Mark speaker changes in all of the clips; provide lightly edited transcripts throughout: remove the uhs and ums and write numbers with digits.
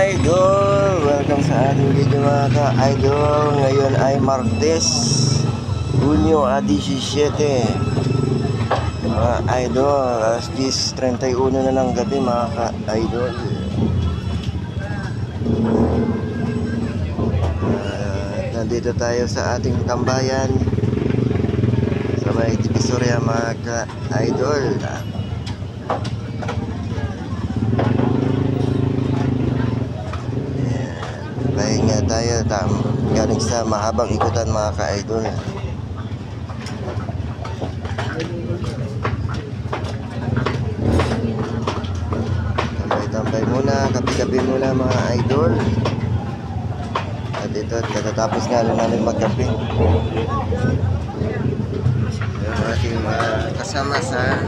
Speaker 1: ka-idol, welcome sa ating video mga ka-idol. Ngayon ay Martes, Hunyo 17 mga idol, alas 10:31 na ng gabi mga ka-idol. Nandito tayo sa ating tambayan sa may Divisoria mga ka-idol. Pahinga tayo galing sa mahabang ikutan mga ka-idol. Tambay-tambay muna, kape-kape muna mga idol. At ito, katatapos nga lang namin magkape. Yung ating mga kasama sa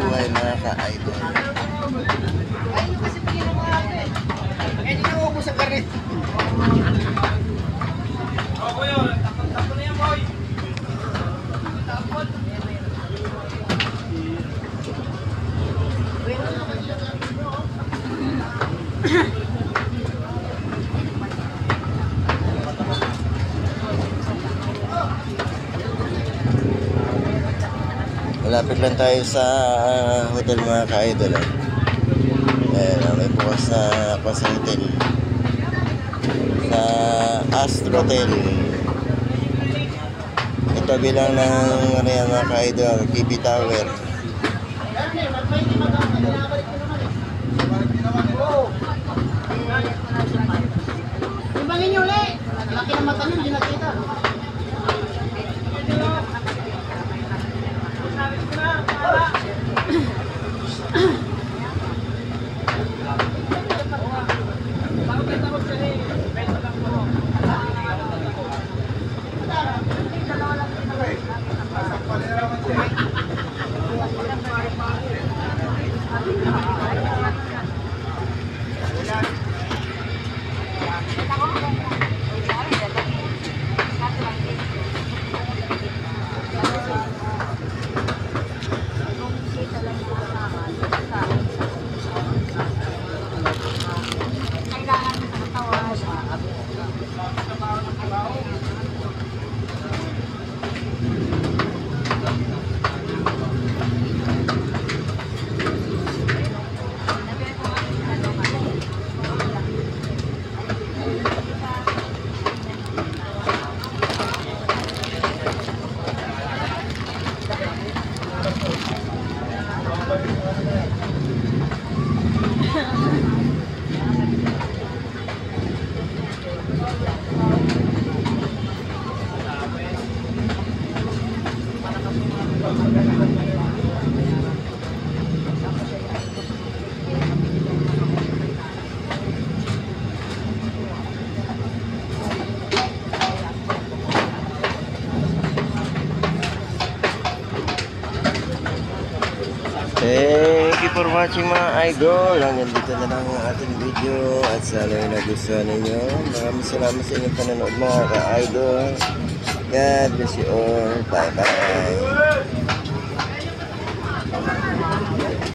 Speaker 1: buhay mga ka-idol.
Speaker 2: Hindi na ako sa karet. Oh, boy, tapon na yan, boy. Tapon.
Speaker 1: Malapit lang tayo sa hotel mga ka-idol. May bukas na ako sa hotel, sa Astrotel. Ito bilang ng mga ka-idol, KB Tower.
Speaker 2: Ibangin nyo ulit. Laki ng mata nyo, hindi nakita.
Speaker 1: Thank you for watching mga idol. Hanggang dito na lang ang ating video at sana ay nagustuhan ninyo. Maraming salamat sa inyong panonood mga ka-idol. God bless you all. Bye bye.